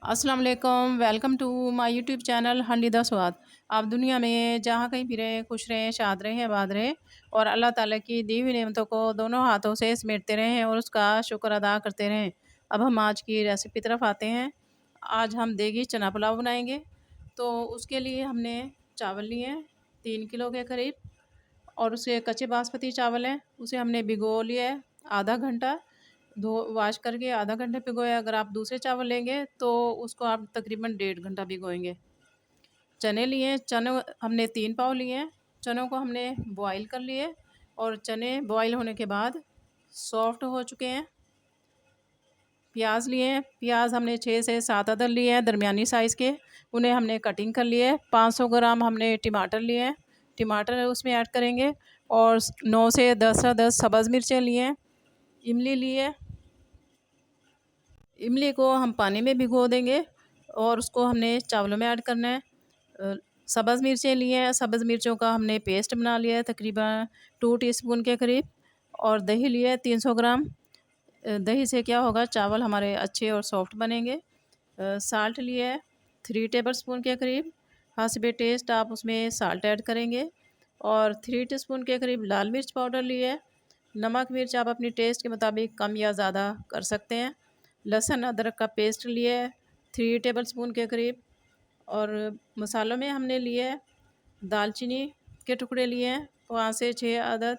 अस्सलाम वालेकुम। Welcome to my YouTube channel Handida Swad. आप दुनिया में जहाँ कहीं भी रहें, खुश रहें, शाद रहें, आबाद रहें और अल्लाह ताला की दी हुई नेमतों को दोनों हाथों से समेटते रहें और उसका शुक्र अदा करते रहें। अब हम आज की रेसिपी तरफ आते हैं। आज हम देगी चना पुलाव बनाएंगे। तो उसके लिए हमने चावल लिए हैं 3 किलो के करीब, और उसे कच्चे बासमती चावल हैं, उसे हमने भिगो लिया है आधा घंटा। धो वॉश करके आधा घंटे भिगोया। अगर आप दूसरे चावल लेंगे तो उसको आप तकरीबन 1.5 घंटा भिगोएंगे। चने लिए, चने हमने 3 पाव लिए हैं। चनों को हमने बॉईल कर लिए और चने बॉईल होने के बाद सॉफ्ट हो चुके हैं। प्याज लिए हैं, प्याज हमने 6 से 7 अदर लिए हैं दरमियानी साइज़ के, उन्हें हमने कटिंग कर लिए। 500 ग्राम हमने टमाटर लिए हैं, टमाटर उसमें ऐड करेंगे। और 9 से 10 सब्ज़ मिर्चें लिए हैं। इमली लिए, इमली को हम पानी में भिगो देंगे और उसको हमने चावलों में ऐड करना है। सब्ज़ मिर्चें लिए हैं, सब्ज़ मिर्चों का हमने पेस्ट बना लिया है तकरीबन 2 टीस्पून के करीब। और दही लिए है 300 ग्राम। दही से क्या होगा, चावल हमारे अच्छे और सॉफ्ट बनेंगे। साल्ट लिए है 3 टेबल स्पून के करीब। हस्बे टेस्ट आप उसमें साल्ट ऐड करेंगे। और 3 टीस्पून के करीब लाल मिर्च पाउडर लिए है। नमक मिर्च आप अपनी टेस्ट के मुताबिक कम या ज़्यादा कर सकते हैं। लहसुन अदरक का पेस्ट लिए है 3 टेबल स्पून के करीब। और मसालों में हमने लिए है दालचीनी के टुकड़े लिए हैं 5 से 6 अदद,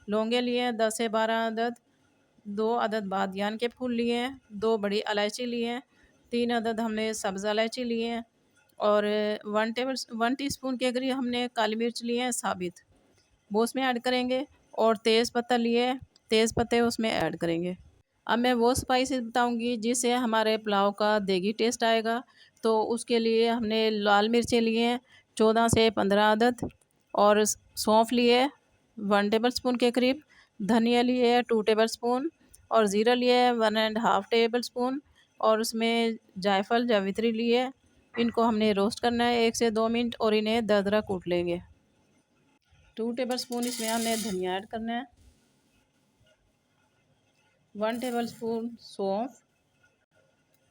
लौंगे लिए हैं 10 से 12 अदद, 2 अदद बादियान के फूल लिए हैं, 2 बड़ी इलायची लिए हैं, 3 अदद हमने सब्ज़ इलायची लिए हैं। और 1 टीस्पून के करीब हमने काली मिर्च लिए हैं साबित, वो उसमें ऐड करेंगे। और तेज़ पत्ता लिए, तेज़ पत्ते उसमें ऐड करेंगे। अब मैं वो स्पाइसेस बताऊंगी जिससे हमारे पुलाव का देगी टेस्ट आएगा। तो उसके लिए हमने लाल मिर्चें लिए हैं 14 से 15 अदद। और सौंफ लिए 1 टेबल स्पून के करीब। धनिया लिए 2 टेबल स्पून। और ज़ीरा लिए 1.5 टेबल स्पून। और उसमें जायफल जावित्री लिए, इनको हमने रोस्ट करना है 1 से 2 मिनट और इन्हें दरदरा कूट लेंगे। 2 टेबल स्पून इसमें हमने धनिया ऐड करना है, 1 टेबल स्पून सौंफ,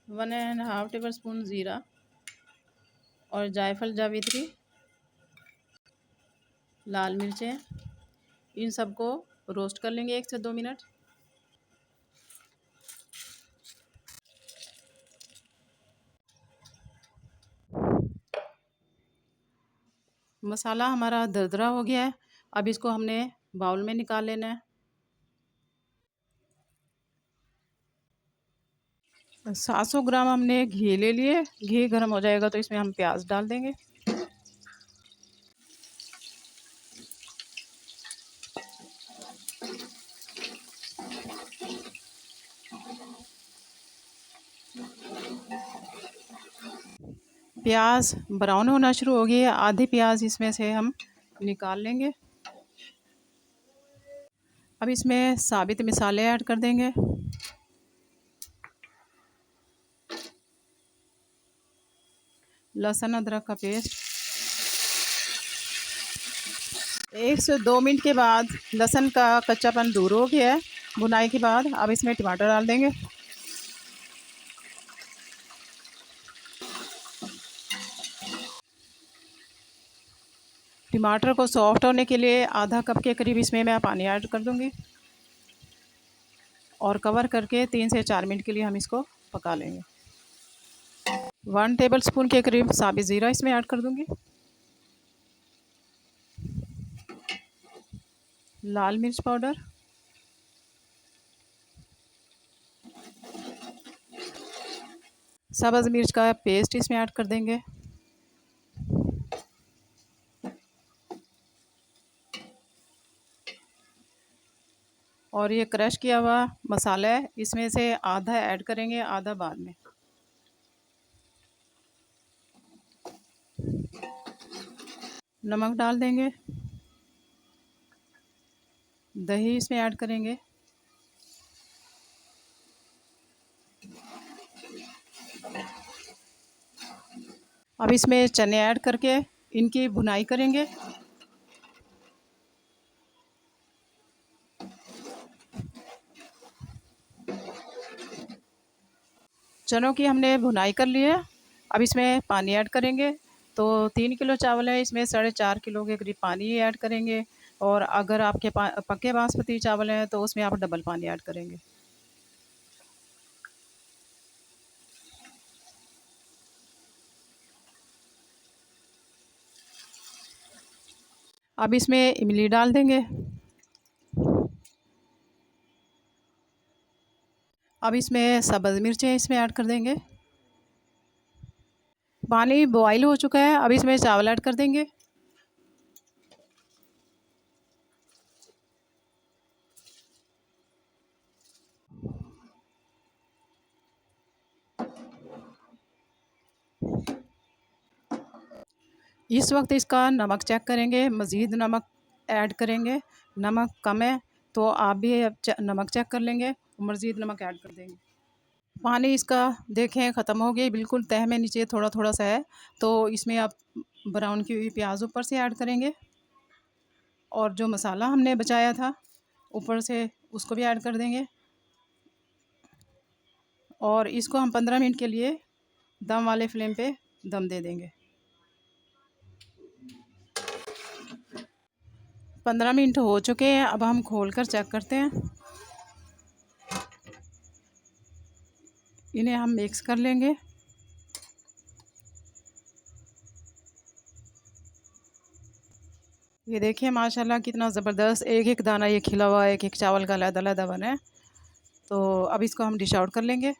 1.5 टेबल स्पून ज़ीरा और जायफल जावित्री, लाल मिर्चें, इन सबको रोस्ट कर लेंगे 1 से 2 मिनट। मसाला हमारा दरदरा हो गया है। अब इसको हमने बाउल में निकाल लेना है। 700 ग्राम हमने घी ले लिए। घी गर्म हो जाएगा तो इसमें हम प्याज डाल देंगे। प्याज ब्राउन होना शुरू हो गई है, आधी प्याज इसमें से हम निकाल लेंगे। अब इसमें साबित मिसाले ऐड कर देंगे। लहसुन अदरक का पेस्ट। 1 से 2 मिनट के बाद लहसुन का कच्चापन दूर हो गया है भुनाई के बाद। अब इसमें टमाटर डाल देंगे। टमाटर को सॉफ्ट होने के लिए आधा कप के करीब इसमें मैं पानी ऐड कर दूंगी। और कवर करके 3 से 4 मिनट के लिए हम इसको पका लेंगे। 1 टेबल स्पून के करीब साबित ज़ीरा इसमें ऐड कर दूंगी। लाल मिर्च पाउडर, सब्ज़ मिर्च का पेस्ट इसमें ऐड कर देंगे। और ये क्रश किया हुआ मसाला है, इसमें से आधा ऐड करेंगे, आधा बाद में। नमक डाल देंगे। दही इसमें ऐड करेंगे। अब इसमें चने ऐड करके इनकी भुनाई करेंगे। चनों की हमने भुनाई कर ली है। अब इसमें पानी ऐड करेंगे। तो 3 किलो चावल है, इसमें 4.5 किलो के करीब पानी ऐड करेंगे। और अगर आपके पक्के बासमती चावल हैं तो उसमें आप डबल पानी ऐड करेंगे। अब इसमें इमली डाल देंगे। अब इसमें सब्ज़ मिर्चें इसमें ऐड कर देंगे। पानी बॉईल हो चुका है, अब इसमें चावल ऐड कर देंगे। इस वक्त इसका नमक चेक करेंगे, मज़ीद नमक ऐड करेंगे। नमक कम है तो आप भी अब नमक चेक कर लेंगे, मज़ीद नमक ऐड कर देंगे। पानी इसका देखें ख़त्म हो गया, बिल्कुल तह में नीचे थोड़ा थोड़ा सा है। तो इसमें आप ब्राउन की हुई प्याज ऊपर से ऐड करेंगे। और जो मसाला हमने बचाया था ऊपर से उसको भी ऐड कर देंगे। और इसको हम 15 मिनट के लिए दम वाले फ्लेम पे दम दे देंगे। 15 मिनट हो चुके हैं, अब हम खोल कर चेक करते हैं। इन्हें हम मिक्स कर लेंगे। ये देखिए माशाल्लाह कितना ज़बरदस्त एक एक दाना ये खिला हुआ है, एक एक चावल का अलग-अलग बना है। तो अब इसको हम डिश आउट कर लेंगे।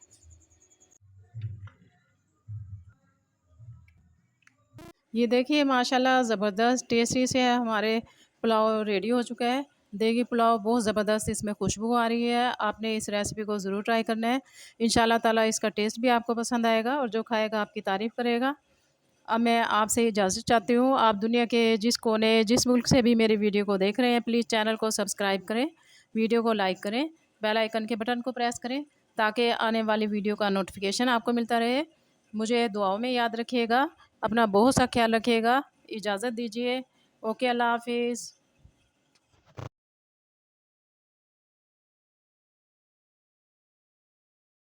ये देखिए माशाल्लाह ज़बरदस्त टेस्टी से हमारे पुलाव रेडी हो चुका है। देखिए पुलाव बहुत ज़बरदस्त इसमें खुशबू आ रही है। आपने इस रेसिपी को ज़रूर ट्राई करना है। इंशाल्लाह ताला इसका टेस्ट भी आपको पसंद आएगा और जो खाएगा आपकी तारीफ़ करेगा। अब मैं आपसे इजाज़त चाहती हूँ। आप दुनिया के जिस कोने जिस मुल्क से भी मेरी वीडियो को देख रहे हैं प्लीज़ चैनल को सब्सक्राइब करें, वीडियो को लाइक करें, बेल आइकन के बटन को प्रेस करें ताकि आने वाली वीडियो का नोटिफिकेशन आपको मिलता रहे। मुझे दुआओं में याद रखिएगा। अपना बहुत सा ख्याल रखिएगा। इजाज़त दीजिए। ओके, अल्लाह हाफ़िज़।